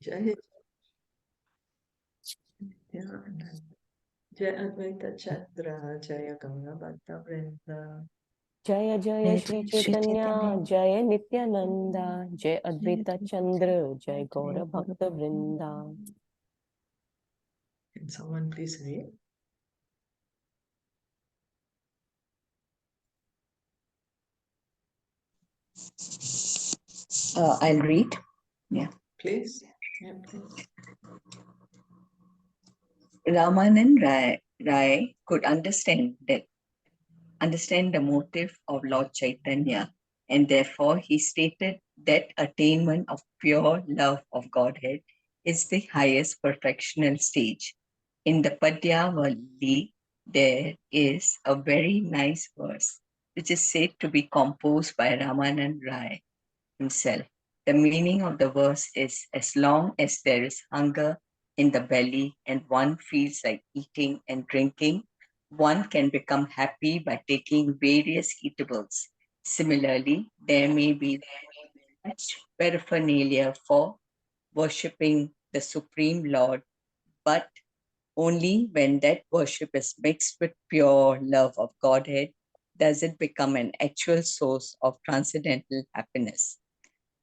Jai Nityananda. Jai Advaita Chandra, Jaya Gaura Bhatta Vrinda. Jaya Jaya Shri Caitanya, Jaya Nityananda, Jaya Advaita Chandra, Jaya Gaura Bhakta Vrinda. Can someone please read? I'll read. Yeah. Please. Yeah, please. Rāmānanda Rai could understand the motive of Lord Chaitanya, and therefore he stated that attainment of pure love of Godhead is the highest perfectional stage. In the Padyavali, there is a very nice verse which is said to be composed by Rāmānanda Rai himself. The meaning of the verse is, as long as there is hunger in the belly and one feels like eating and drinking, one can become happy by taking various eatables. Similarly, there may be much paraphernalia for worshipping the Supreme Lord, but only when that worship is mixed with pure love of Godhead does it become an actual source of transcendental happiness.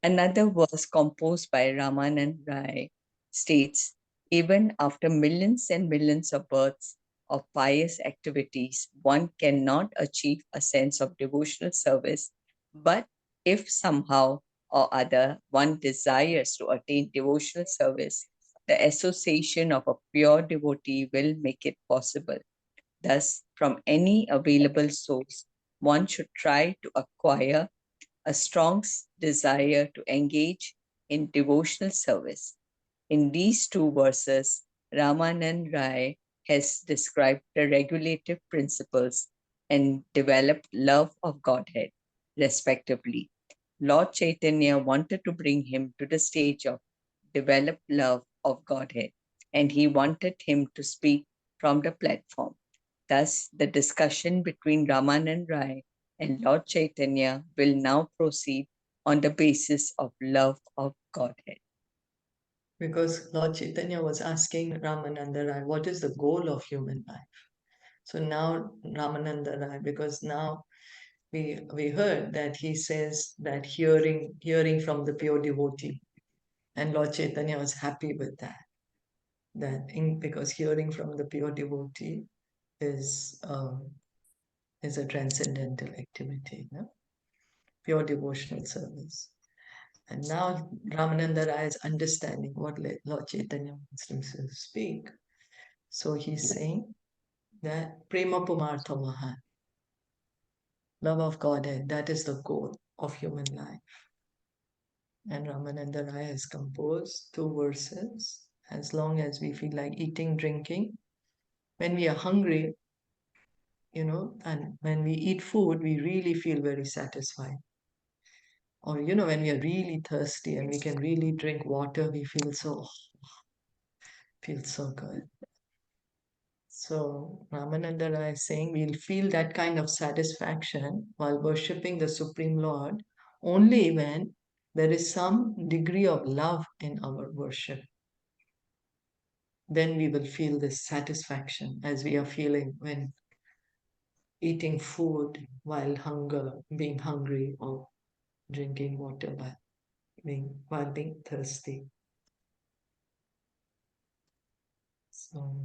Another verse composed by Rāmānanda Rai states, even after millions and millions of births of pious activities, one cannot achieve a sense of devotional service. But if somehow or other one desires to attain devotional service, the association of a pure devotee will make it possible. Thus, from any available source, one should try to acquire a strong desire to engage in devotional service. In these two verses, Rāmānanda Rai has described the regulative principles and developed love of Godhead, respectively. Lord Chaitanya wanted to bring him to the stage of developed love of Godhead, and he wanted him to speak from the platform. Thus, the discussion between Rāmānanda Rai and Lord Chaitanya will now proceed on the basis of love of Godhead. Because Lord Chaitanya was asking Ramananda Rai, what is the goal of human life? So now Ramananda Rai, because now we heard that he says that hearing from the pure devotee, and Lord Chaitanya was happy with that. Because hearing from the pure devotee is a transcendental activity, no? Pure devotional service. And now Ramananda Rai is understanding what Lord Chaitanya wants him to speak. So he's saying that Prema Pumartha Mahan, love of Godhead, that is the goal of human life. And Ramananda Rai has composed two verses. As long as we feel like eating, drinking, when we are hungry, and when we eat food, we really feel very satisfied. Or, when we are really thirsty and we can really drink water, we feel so good. So Ramananda Rai is saying we'll feel that kind of satisfaction while worshipping the Supreme Lord only when there is some degree of love in our worship. Then we will feel this satisfaction as we are feeling when eating food while being hungry, or drinking water while being thirsty. So,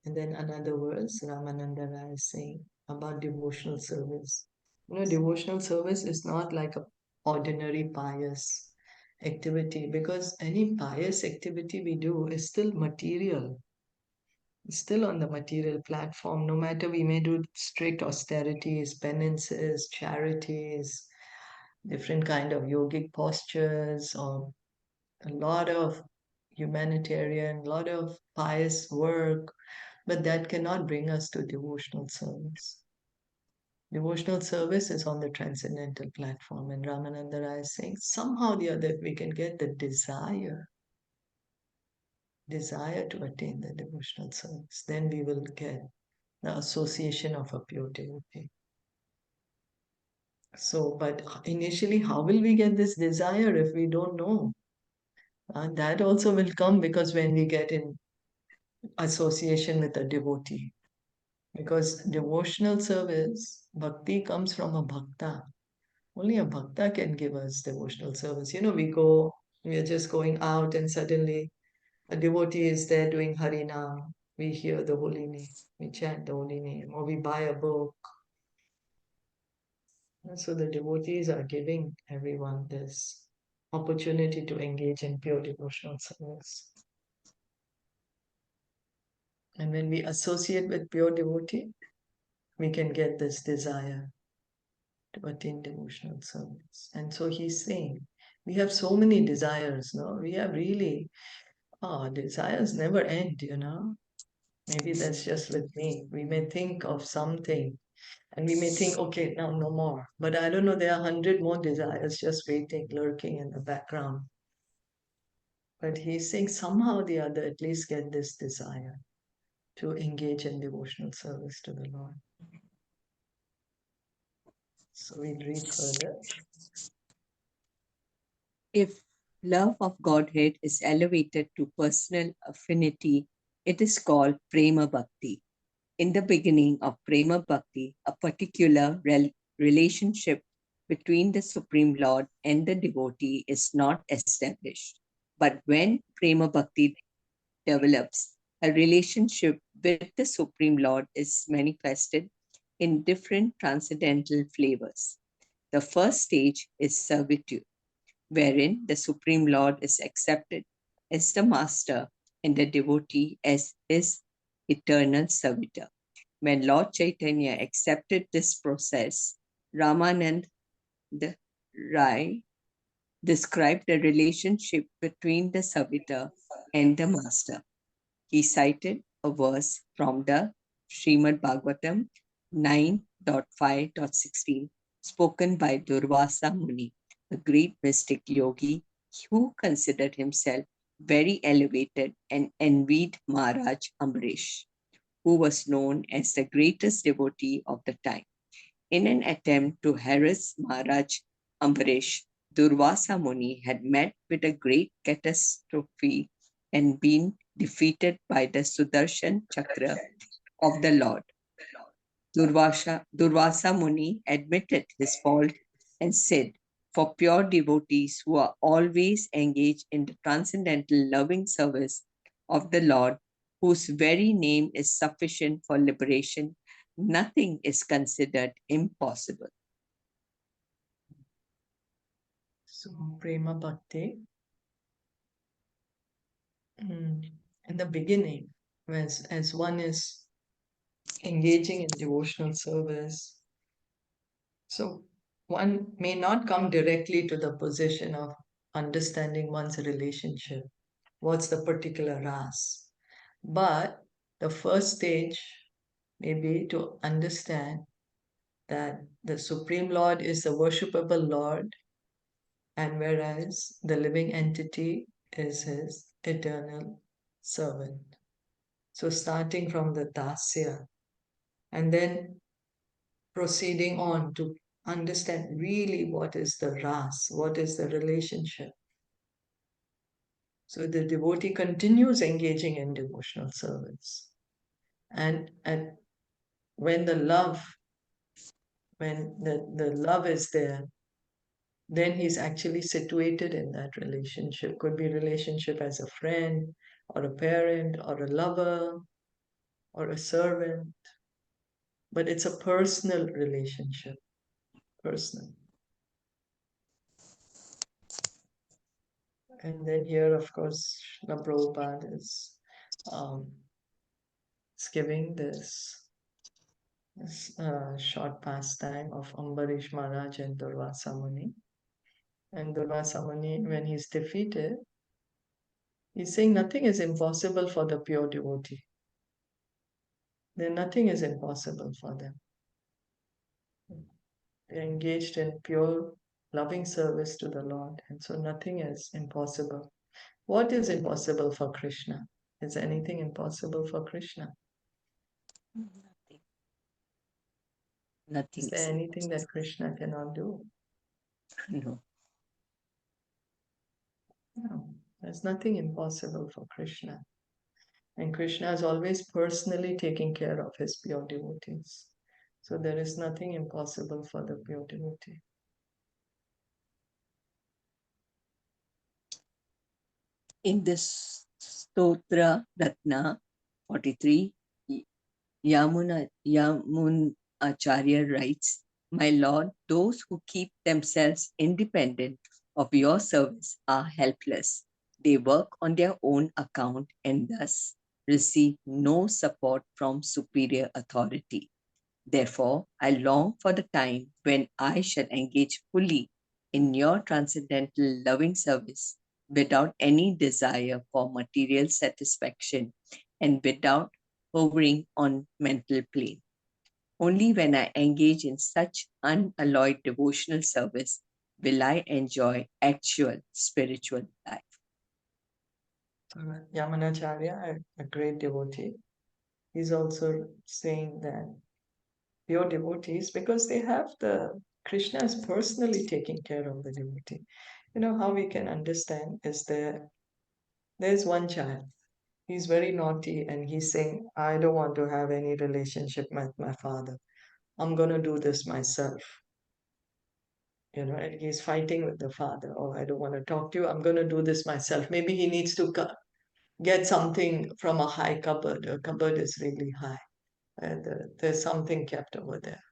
and then another verse, Ramananda Rai is saying about devotional service. Devotional service is not like an ordinary pious activity, because any pious activity we do is still material, still on the material platform. No matter, we may do strict austerities, penances, charities, different kind of yogic postures, or a lot of humanitarian, a lot of pious work, but that cannot bring us to devotional service. Devotional service is on the transcendental platform, and Ramananda Rai is saying somehow or the other we can get the desire to attain the devotional service, then we will get the association of a pure devotee. So, but initially, how will we get this desire if we don't know? And that also will come because when we get in association with a devotee. Because devotional service, bhakti comes from a bhakta. Only a bhakta can give us devotional service. We are just going out and suddenly a devotee is there doing Harinam. We hear the holy name, we chant the holy name, or we buy a book. And so the devotees are giving everyone this opportunity to engage in pure devotional service. And when we associate with pure devotee, we can get this desire to attain devotional service. And so he's saying, we have so many desires, no? We have really, desires never end. Maybe that's just with me. We may think of something and we may think, okay, now no more. But I don't know, there are 100 more desires just waiting, lurking in the background. But he's saying somehow or the other, at least get this desire to engage in devotional service to the Lord. So we'll read further. If love of Godhead is elevated to personal affinity, it is called Prema Bhakti. In the beginning of Prema Bhakti, a particular relationship between the Supreme Lord and the devotee is not established. But when Prema Bhakti develops, a relationship with the Supreme Lord is manifested in different transcendental flavors. The first stage is servitude, wherein the Supreme Lord is accepted as the master and the devotee as his eternal servitor. When Lord Chaitanya accepted this process, Rāmānanda Rāya described the relationship between the servitor and the master. He cited a verse from the Srimad Bhagavatam 9.5.16, spoken by Durvasa Muni, a great mystic yogi who considered himself very elevated and envied Maharaj Ambarish, who was known as the greatest devotee of the time. In an attempt to harass Maharaj Ambarish, Durvasa Muni had met with a great catastrophe and been defeated by the Sudarshan Chakra of the Lord. Durvasa Muni admitted his fault and said, for pure devotees who are always engaged in the transcendental loving service of the Lord, whose very name is sufficient for liberation, nothing is considered impossible. So, Prema Bhakti. In the beginning, as one is engaging in devotional service, so one may not come directly to the position of understanding one's relationship. What's the particular ras? But the first stage may be to understand that the Supreme Lord is the worshipable Lord, and whereas the living entity is his eternal servant. So starting from the dasya and then proceeding on to understand really what is the ras, what is the relationship. So the devotee continues engaging in devotional service. And when the love is there, then he's actually situated in that relationship. Could be relationship as a friend or a parent or a lover or a servant. But it's a personal relationship. Personal. And then here, of course, Srila Prabhupada is giving this short pastime of Ambarish Maharaj and Durvasa Muni. And Durvasa Muni, when he's defeated, he's saying nothing is impossible for the pure devotee. Then nothing is impossible for them. They're engaged in pure loving service to the Lord, and so nothing is impossible. What is impossible for Krishna? Is anything impossible for Krishna? Nothing. Is there anything that Krishna cannot do? No. No. There's nothing impossible for Krishna. And Krishna is always personally taking care of his pure devotees. So there is nothing impossible for the pure devotee. In this Stotra Ratna 43, Yamun Acharya writes, "My Lord, those who keep themselves independent of your service are helpless. They work on their own account and thus receive no support from superior authority. Therefore, I long for the time when I shall engage fully in your transcendental loving service without any desire for material satisfaction and without hovering on mental plane. Only when I engage in such unalloyed devotional service will I enjoy actual spiritual life." So Yamunacharya, a great devotee, is also saying that pure devotees, because they have Krishna is personally taking care of the devotee. You know how we can understand is there's one child. He's very naughty and he's saying, I don't want to have any relationship with my father. I'm going to do this myself. You know, and he's fighting with the father. Oh, I don't want to talk to you. I'm going to do this myself. Maybe he needs to get something from a high cupboard. A cupboard is really high. And there's something kept over there.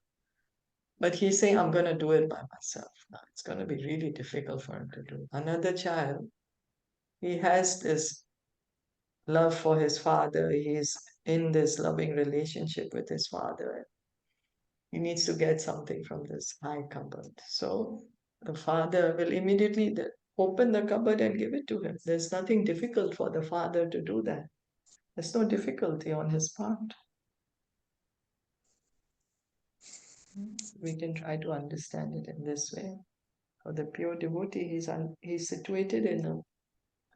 But he's saying, I'm going to do it by myself. Now, it's going to be really difficult for him to do. Another child, he has this love for his father. He's in this loving relationship with his father. He needs to get something from this high cupboard. So the father will immediately open the cupboard and give it to him. There's nothing difficult for the father to do that. There's no difficulty on his part. We can try to understand it in this way. For the pure devotee, he's situated in a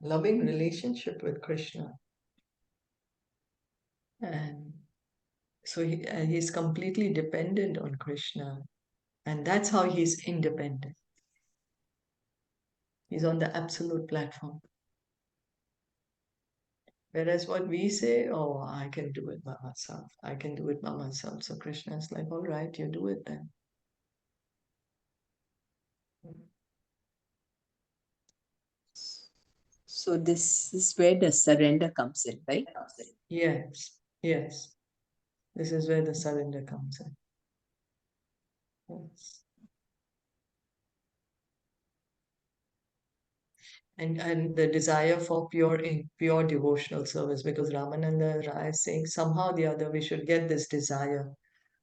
loving relationship with Krishna. And so he's completely dependent on Krishna. And that's how he's independent. He's on the absolute platform. Whereas what we say, oh, I can do it by myself. I can do it by myself. So Krishna is like, all right, you do it then. So this is where the surrender comes in, right? Yes, yes. This is where the surrender comes in. Yes. And the desire for pure devotional service, because Rāmānanda Rāya is saying somehow or the other we should get this desire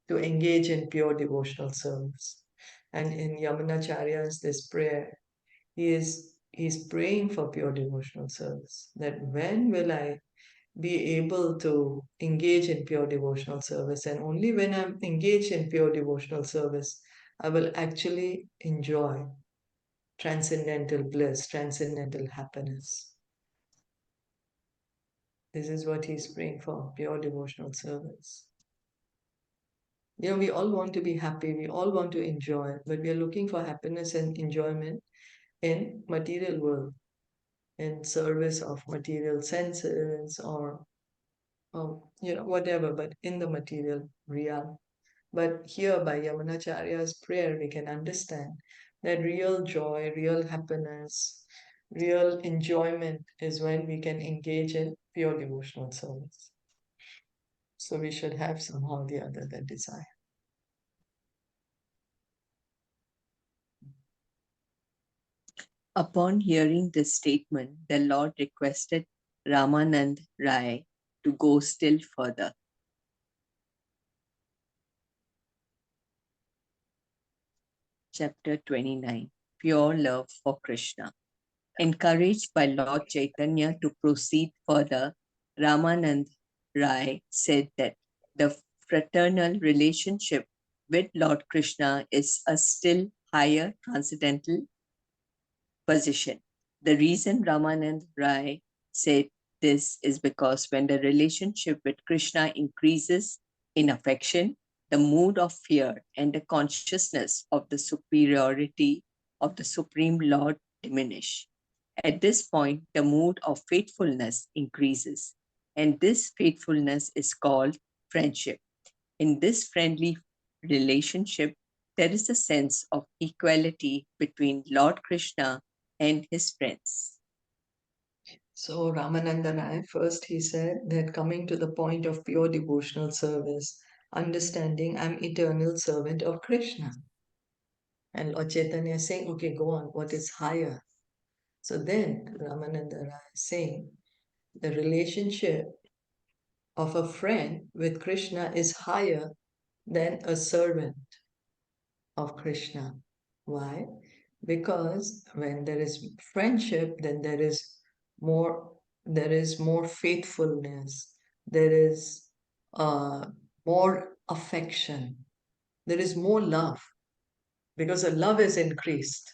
to engage in pure devotional service. And in Yamunacharya's this prayer, he's praying for pure devotional service. That when will I be able to engage in pure devotional service? And only when I'm engaged in pure devotional service, I will actually enjoy transcendental bliss, transcendental happiness. This is what he's praying for, pure devotional service. You know, we all want to be happy, we all want to enjoy, but we are looking for happiness and enjoyment in material world, in service of material senses or whatever, but in the material realm. But here by Yamunacharya's prayer, we can understand that real joy, real happiness, real enjoyment is when we can engage in pure devotional service. So we should have somehow the other that desire. Upon hearing this statement, the Lord requested Rāmānanda Rāya to go still further. Chapter 29, Pure Love for Krishna. Encouraged by Lord Caitanya to proceed further, Rāmānanda Rāya said that the fraternal relationship with Lord Krishna is a still higher transcendental position. The reason Rāmānanda Rāya said this is because when the relationship with Krishna increases in affection, the mood of fear and the consciousness of the superiority of the Supreme Lord diminish. At this point, the mood of faithfulness increases, and this faithfulness is called friendship. In this friendly relationship, there is a sense of equality between Lord Krishna and his friends. So Ramananda Rai, first he said that coming to the point of pure devotional service, understanding I'm eternal servant of Krishna. And Lord Chaitanya is saying, okay, go on, what is higher? So then Ramananda Rai is saying the relationship of a friend with Krishna is higher than a servant of Krishna. Why? Because when there is friendship, then more there is more faithfulness, there is more affection, there is more love, because the love is increased.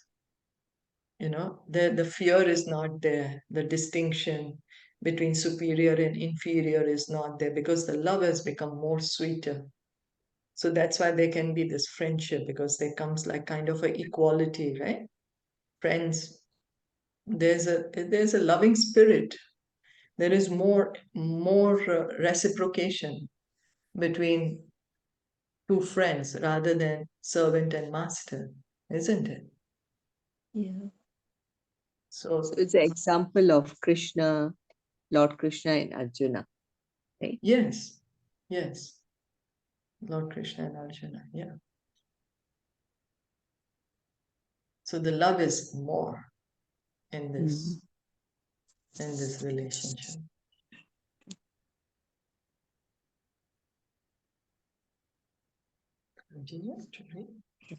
The fear is not there, the distinction between superior and inferior is not there, because the love has become more sweeter. So that's why there can be this friendship, because there comes like kind of a equality, right? Friends, there's a loving spirit. There is more reciprocation between two friends rather than servant and master, isn't it? Yeah. So So it's an example of Krishna, Lord Krishna and Arjuna, right? yes, yes, Lord Krishna and Arjuna, yeah. So the love is more in Mm. this relationship. Continue to read.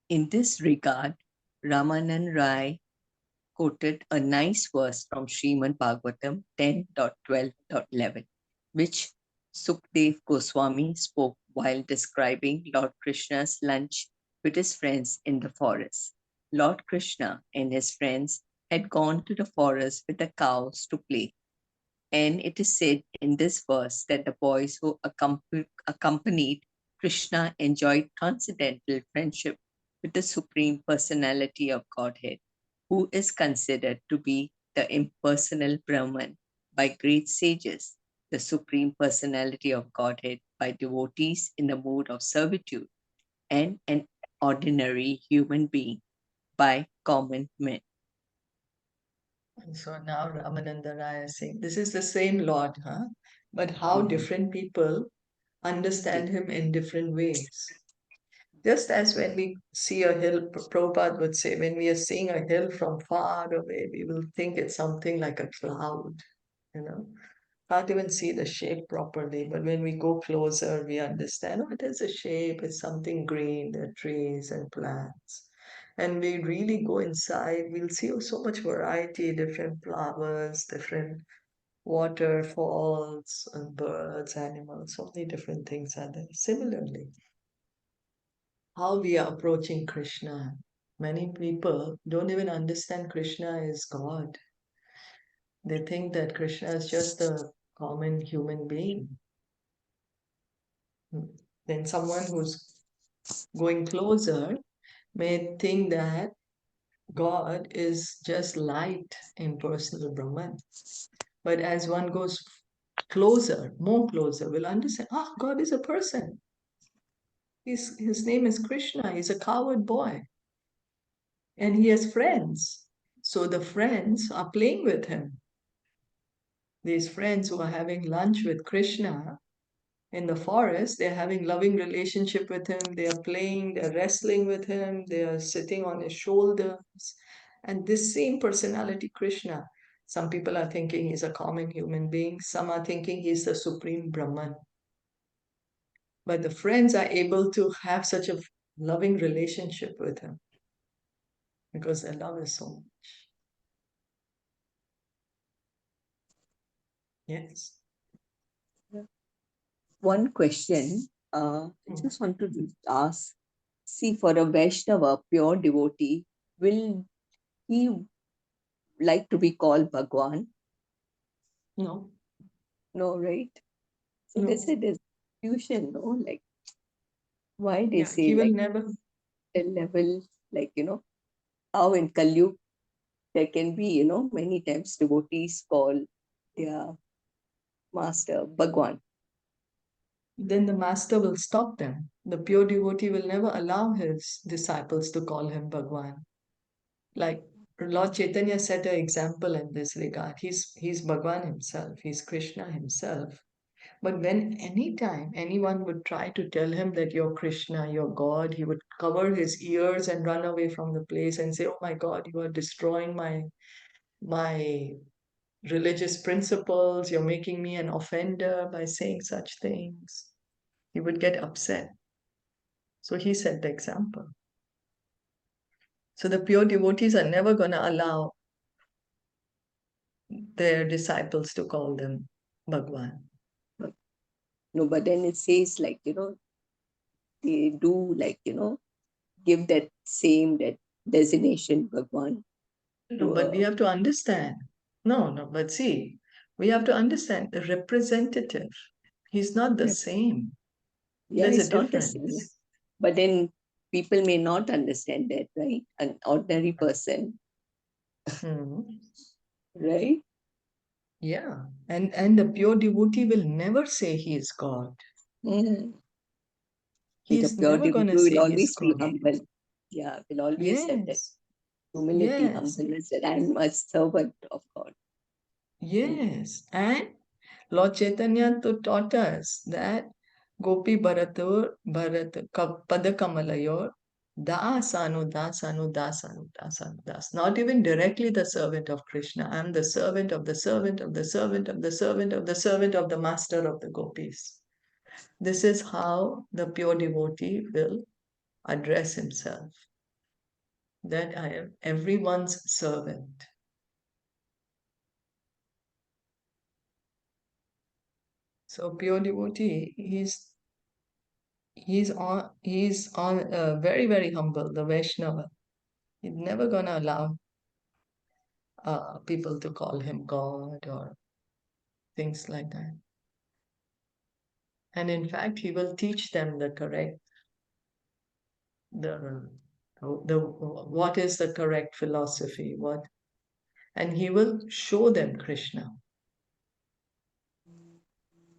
In this regard, Ramanand Rai quoted a nice verse from Srimad Bhagavatam 10.12.11, which Sukdev Goswami spoke while describing Lord Krishna's lunch with his friends in the forest. Lord Krishna and his friends had gone to the forest with the cows to play. And it is said in this verse that the boys who accompanied Krishna enjoyed transcendental friendship with the Supreme Personality of Godhead, who is considered to be the impersonal Brahman by great sages, the Supreme Personality of Godhead by devotees in the mood of servitude, and an ordinary human being by common men. And so now Ramananda Raya is saying, this is the same Lord, huh? But how Mhm. different people understand him in different ways. Just as when we see a hill, Prabhupada would say, when we are seeing a hill from far away, we will think it's something like a cloud, you know. Can't even see the shape properly, but when we go closer, we understand, oh, it is a shape, it's something green, there are trees and plants. And we really go inside, we'll see so much variety, different flowers, different waterfalls, and birds, animals, so many different things are there. Similarly, how we are approaching Krishna. Many people don't even understand Krishna is God. They think that Krishna is just a common human being. Then someone who's going closer may think that God is just light, impersonal Brahman. But as one goes closer, more closer, will understand, God is a person. His name is Krishna. He's a coward boy. And he has friends. So the friends are playing with him. These friends who are having lunch with Krishna in the forest, they're having loving relationship with him, they are playing, they're wrestling with him, they are sitting on his shoulders. And this same personality, Krishna, some people are thinking he's a common human being, some are thinking he's the supreme Brahman. But the friends are able to have such a loving relationship with him because their love is so much. Yes. One question I just want to ask. See, for a Vaishnava, pure devotee, will he like to be called Bhagwan? No. No, right? So No. they said there's confusion, no? Like, why they Yeah, say he will like never. a level, like, how in Kali Yuga, there can be, many times devotees call their master Bhagwan. Then the master will stop them. The pure devotee will never allow his disciples to call him Bhagwan. Like Lord Chaitanya set an example in this regard. He's Bhagwan himself, he's Krishna himself. But when any time anyone would try to tell him that you're Krishna, you're God, he would cover his ears and run away from the place and say, "Oh my God, you are destroying my religious principles, you're making me an offender by saying such things." He would get upset. So he set the example. So the pure devotees are never going to allow their disciples to call them Bhagwan. No, but then it says like, they do like, give that designation Bhagwan. No, but we have to understand. No, but see, we have to understand the representative. He's not the same. Yeah, There's a it's not the same. difference. But then people may not understand that, right? An ordinary person, Hmm. right? Yeah. And the pure devotee will never say he is God. Mm. The He's pure never going to devotee will say he's always be God. humble. Yeah, will always have that Yes. humility, Yes. humbleness, that I'm a servant of God. Yes. And Lord Chaitanya taught us that Gopi Bharatur Bharat Padakamalayur Dasanu Dasanu Dasanu Dasanu Das. Not even directly the servant of Krishna. I'm the servant of the servant of the servant of the servant of the servant of the master of the gopis. This is how the pure devotee will address himself. That I am everyone's servant. So pure devotee, he's on very humble, the Vaishnava. He's never gonna allow people to call him God or things like that. And in fact, he will teach them the correct the what is the correct philosophy, and he will show them Krishna.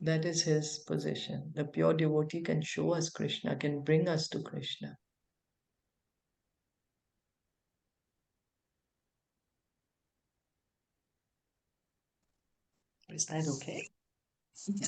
That is his position. The pure devotee can show us Krishna, can bring us to Krishna. Is that okay? Yeah.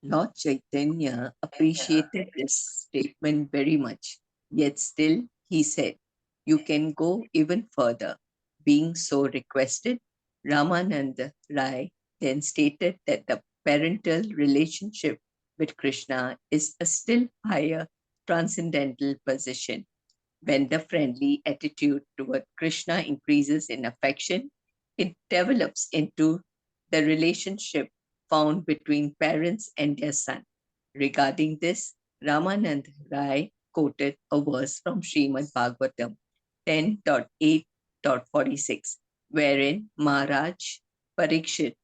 Lord Chaitanya appreciated this statement very much, yet still he said, "You can go even further." Being so requested, Ramananda Rai then stated that the parental relationship with Krishna is a still higher transcendental position. When the friendly attitude toward Krishna increases in affection, it develops into the relationship found between parents and their son. Regarding this, Ramanand Rai quoted a verse from Srimad Bhagavatam 10.8.46, wherein Maharaj Parikshit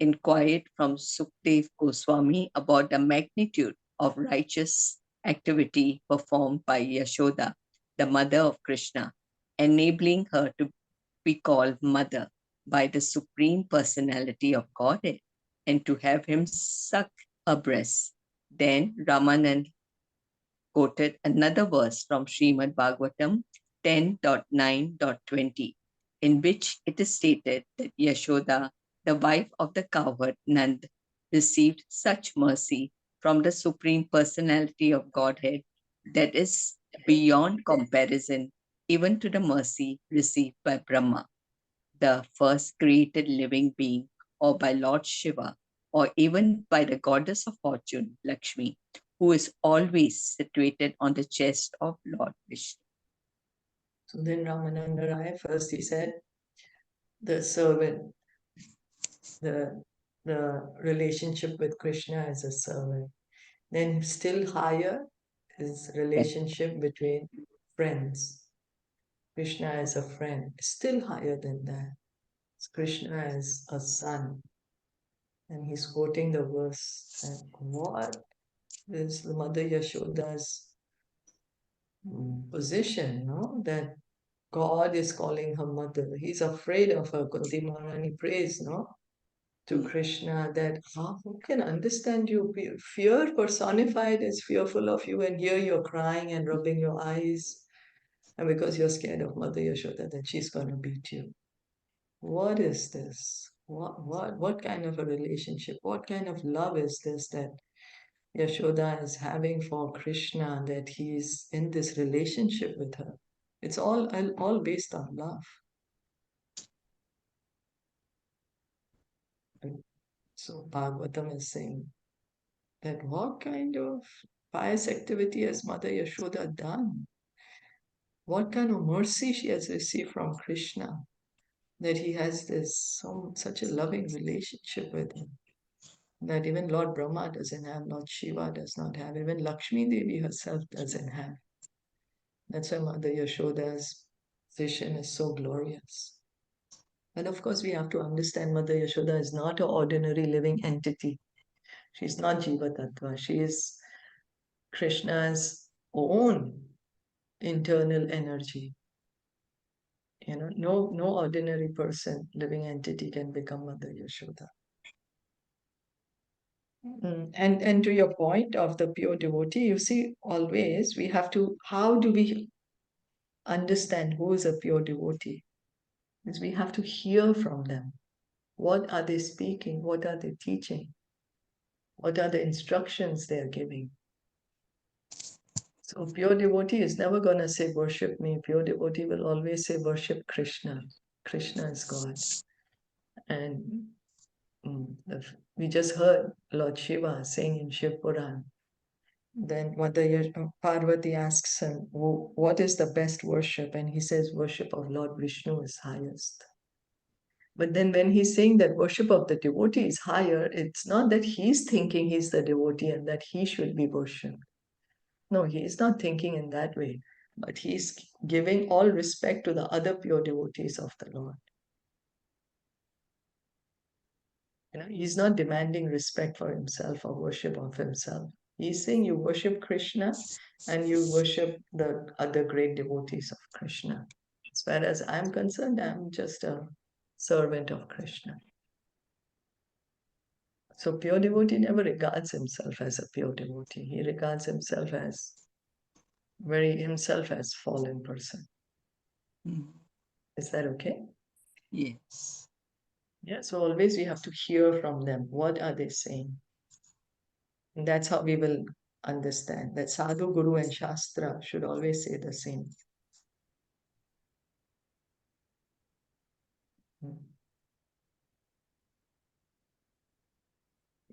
inquired from Sukdev Goswami about the magnitude of righteous activity performed by Yashoda, the mother of Krishna, enabling her to be called mother by the Supreme Personality of Godhead and to have him suck her breast. Then Ramanand quoted another verse from Srimad Bhagavatam 10.9.20, in which it is stated that Yashoda, the wife of the cowherd Nand, received such mercy from the Supreme Personality of Godhead that is beyond comparison, even to the mercy received by Brahma, the first created living being, or by Lord Shiva, or even by the goddess of fortune, Lakshmi, who is always situated on the chest of Lord Vishnu. So then Ramananda Rai, first he said, the servant, the relationship with Krishna as a servant. Then still higher is relationship between friends. Krishna as a friend, still higher than that. Krishna as a son. And he's quoting the verse. And what is the Mother Yashoda's position, no? That God is calling her mother. He's afraid of her. Kunti Maharani prays, no? To Krishna that who can understand you? Fear personified is fearful of you, and here you're crying and rubbing your eyes, and because you're scared of Mother Yashoda that she's going to beat you. What is this? What kind of a relationship? What kind of love is this that Yashoda is having for Krishna, that he's in this relationship with her? It's all based on love. So Bhagavatam is saying that what kind of pious activity has Mother Yashoda done? What kind of mercy she has received from Krishna, that he has such a loving relationship with him, that even Lord Brahma doesn't have, Lord Shiva does not have, even Lakshmi Devi herself doesn't have. That's why Mother Yashoda's vision is so glorious. And of course, we have to understand Mother Yashoda is not an ordinary living entity. She's not Jiva Tattva. She is Krishna's own internal energy. No ordinary person, living entity can become Mother Yashoda. And to your point of the pure devotee, you see, always we have to, how do we understand who is a pure devotee? Is we have to hear from them. What are they speaking? What are they teaching? What are the instructions they are giving? So pure devotee is never going to say, worship me. Pure devotee will always say, worship Krishna. Krishna is God. And we just heard Lord Shiva saying in Shiv Puran. Then Mother Parvati asks him, what is the best worship? And he says, worship of Lord Vishnu is highest. But then when he's saying that worship of the devotee is higher, it's not that he's thinking he's the devotee and that he should be worshipped. No, he is not thinking in that way. But he's giving all respect to the other pure devotees of the Lord. He's not demanding respect for himself or worship of himself. He's saying you worship Krishna and you worship the other great devotees of Krishna. As far as I'm concerned, I'm just a servant of Krishna. So pure devotee never regards himself as a pure devotee. He regards himself as fallen person. Is that okay? Yes. Yeah, so always we have to hear from them. What are they saying? And that's how we will understand that Sadhu, Guru, and Shastra should always say the same.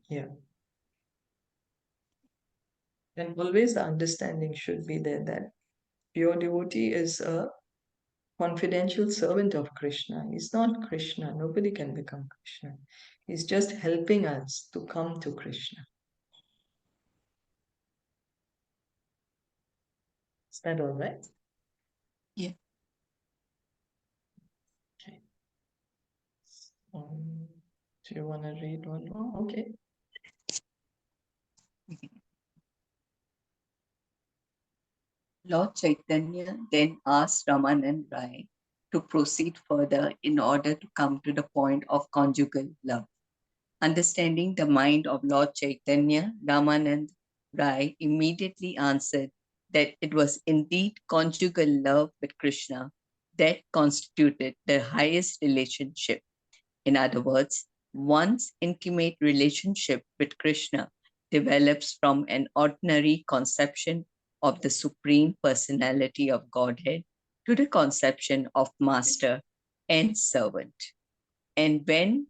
Yeah. And always the understanding should be there that pure devotee is a confidential servant of Krishna. He's not Krishna. Nobody can become Krishna. He's just helping us to come to Krishna. Is that all right? Yeah. Okay. Do you want to read one more? Okay. Lord Chaitanya then asked Rāmānanda Rai to proceed further in order to come to the point of conjugal love. Understanding the mind of Lord Chaitanya, Rāmānanda Rai immediately answered that it was indeed conjugal love with Krishna that constituted the highest relationship. In other words, one's intimate relationship with Krishna develops from an ordinary conception of the Supreme Personality of Godhead to the conception of master and servant. And when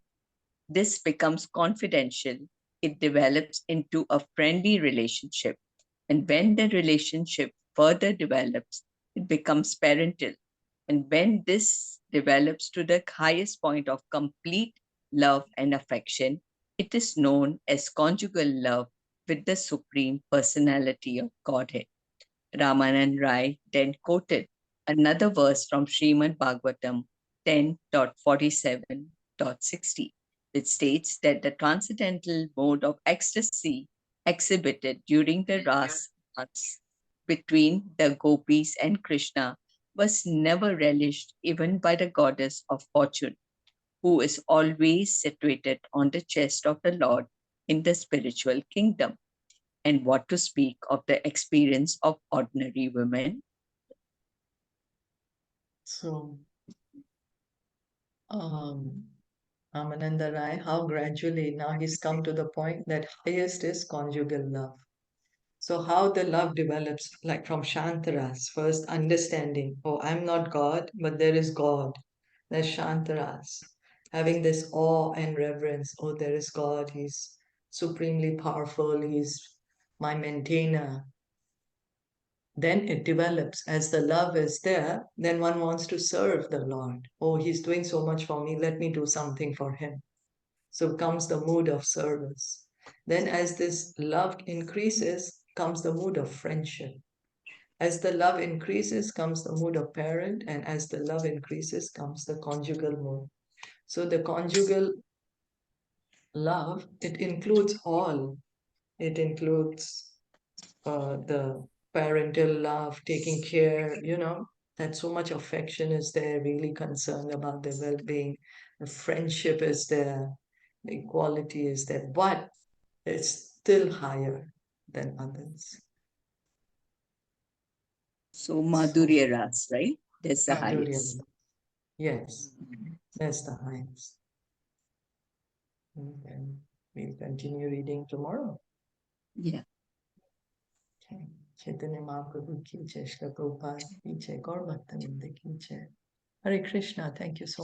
this becomes confidential, it develops into a friendly relationship. And when the relationship further develops, it becomes parental. And when this develops to the highest point of complete love and affection, it is known as conjugal love with the Supreme Personality of Godhead. Rāmānanda Rai then quoted another verse from Srimad Bhagavatam 10.47.60, which states that the transcendental mode of ecstasy exhibited during the Ras dance between the gopis and Krishna was never relished even by the goddess of fortune, who is always situated on the chest of the Lord in the spiritual kingdom. And what to speak of the experience of ordinary women? So, Rāmānanda Rai, how gradually now he's come to the point that highest is conjugal love. So how the love develops, like from Shantaras, first understanding, oh, I'm not God, but there is God. There's Shantaras, having this awe and reverence, oh, there is God, he's supremely powerful, he's my maintainer. Then it develops as the love is there, then one wants to serve the Lord. Oh, he's doing so much for me, let me do something for him. So comes the mood of service. Then, as this love increases, comes the mood of friendship. As the love increases, comes the mood of parent, and as the love increases, comes the conjugal mood. So the conjugal love, it includes all. It includes the parental love, taking care, that so much affection is there, really concerned about their well-being. The friendship is there, the equality is there, but it's still higher than others. So Madhurya Ras, right? That's the Madhurya, highest. yes, that's the highest. And we'll continue reading tomorrow. Yeah. Okay. Chaitanya Mahaprabhu ki jai, Shri Prabhupada ki jai, Gaur Bhakta Vrinda ki jai. Hare Krishna, thank you so much.